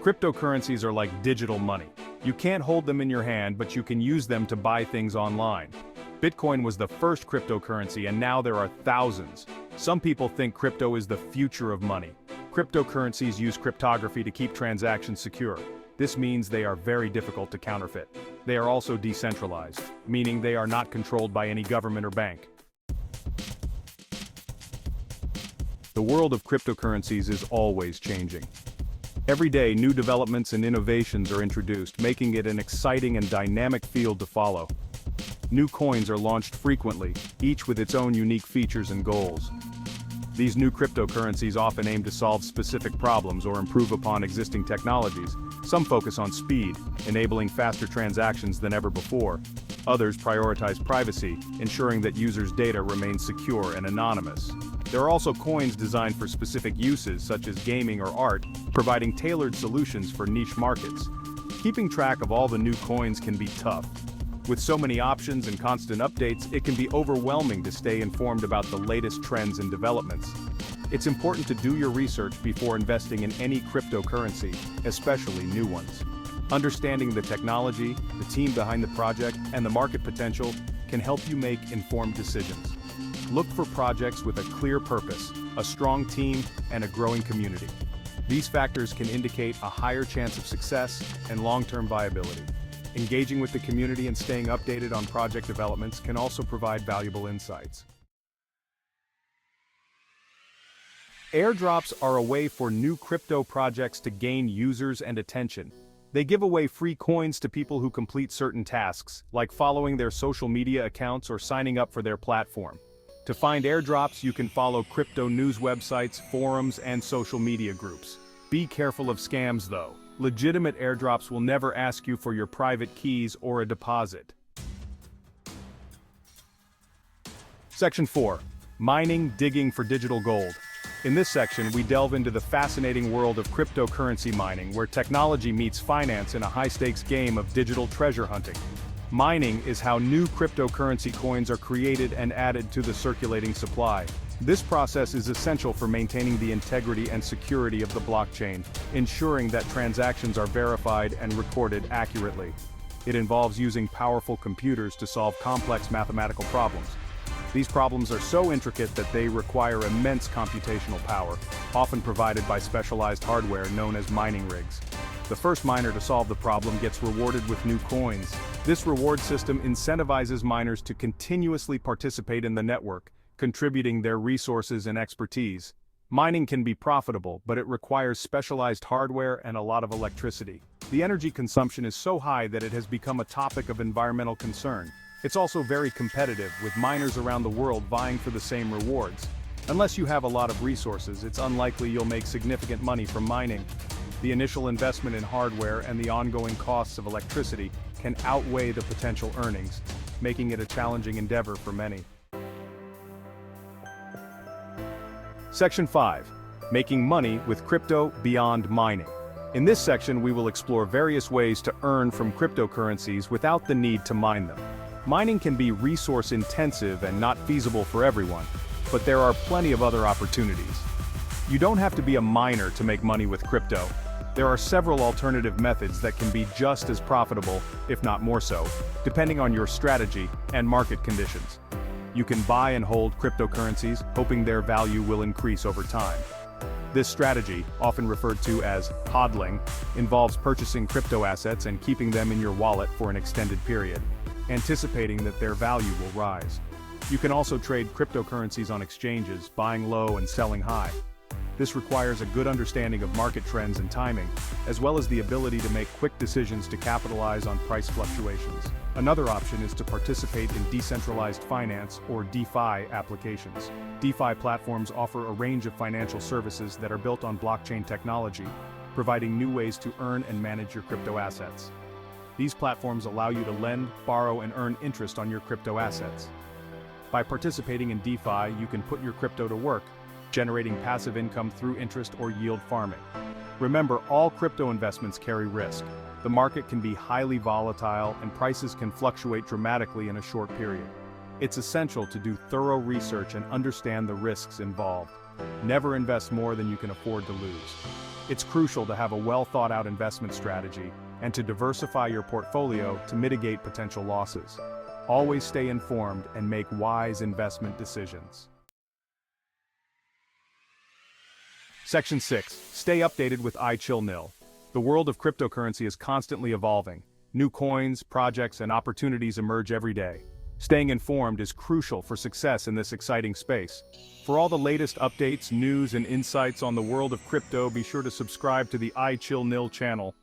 Cryptocurrencies are like digital money. You can't hold them in your hand, but you can use them to buy things online. Bitcoin was the first cryptocurrency, and now there are thousands. Some people think crypto is the future of money. Cryptocurrencies use cryptography to keep transactions secure. This means they are very difficult to counterfeit. They are also decentralized, meaning they are not controlled by any government or bank. The world of cryptocurrencies is always changing. Every day, new developments and innovations are introduced, making it an exciting and dynamic field to follow. New coins are launched frequently, each with its own unique features and goals. These new cryptocurrencies often aim to solve specific problems or improve upon existing technologies. Some focus on speed, enabling faster transactions than ever before. Others prioritize privacy, ensuring that users' data remains secure and anonymous. There are also coins designed for specific uses, such as gaming or art, providing tailored solutions for niche markets. Keeping track of all the new coins can be tough. With so many options and constant updates, it can be overwhelming to stay informed about the latest trends and developments. It's important to do your research before investing in any cryptocurrency, especially new ones. Understanding the technology, the team behind the project, and the market potential can help you make informed decisions. Look for projects with a clear purpose, a strong team, and a growing community. These factors can indicate a higher chance of success and long-term viability. Engaging with the community and staying updated on project developments can also provide valuable insights. Airdrops are a way for new crypto projects to gain users and attention. They give away free coins to people who complete certain tasks, like following their social media accounts or signing up for their platform. To find airdrops, you can follow crypto news websites, forums, and social media groups. Be careful of scams though. Legitimate airdrops will never ask you for your private keys or a deposit. Section 4. Mining, digging for digital gold. In this section, we delve into the fascinating world of cryptocurrency mining, where technology meets finance in a high-stakes game of digital treasure hunting. Mining is how new cryptocurrency coins are created and added to the circulating supply. This process is essential for maintaining the integrity and security of the blockchain, ensuring that transactions are verified and recorded accurately. It involves using powerful computers to solve complex mathematical problems. These problems are so intricate that they require immense computational power, often provided by specialized hardware known as mining rigs. The first miner to solve the problem gets rewarded with new coins. This reward system incentivizes miners to continuously participate in the network, contributing their resources and expertise. Mining can be profitable, but it requires specialized hardware and a lot of electricity. The energy consumption is so high that it has become a topic of environmental concern. It's also very competitive, with miners around the world vying for the same rewards. Unless you have a lot of resources, it's unlikely you'll make significant money from mining. The initial investment in hardware and the ongoing costs of electricity can outweigh the potential earnings, making it a challenging endeavor for many. Section 5. Making money with crypto beyond mining. In this section, we will explore various ways to earn from cryptocurrencies without the need to mine them. Mining can be resource-intensive and not feasible for everyone, but there are plenty of other opportunities. You don't have to be a miner to make money with crypto. There are several alternative methods that can be just as profitable, if not more so, depending on your strategy and market conditions. You can buy and hold cryptocurrencies, hoping their value will increase over time. This strategy, often referred to as hodling, involves purchasing crypto assets and keeping them in your wallet for an extended period, anticipating that their value will rise. You can also trade cryptocurrencies on exchanges, buying low and selling high. This requires a good understanding of market trends and timing, as well as the ability to make quick decisions to capitalize on price fluctuations. Another option is to participate in decentralized finance or DeFi applications. DeFi platforms offer a range of financial services that are built on blockchain technology, providing new ways to earn and manage your crypto assets. These platforms allow you to lend, borrow, and earn interest on your crypto assets. By participating in DeFi, you can put your crypto to work, generating passive income through interest or yield farming. Remember, all crypto investments carry risk. The market can be highly volatile and prices can fluctuate dramatically in a short period. It's essential to do thorough research and understand the risks involved. Never invest more than you can afford to lose. It's crucial to have a well-thought-out investment strategy and to diversify your portfolio to mitigate potential losses. Always stay informed and make wise investment decisions. Section 6. Stay updated with Nill. The world of cryptocurrency is constantly evolving. New coins, projects, and opportunities emerge every day. Staying informed is crucial for success in this exciting space. For all the latest updates, news, and insights on the world of crypto, be sure to subscribe to the Nill channel.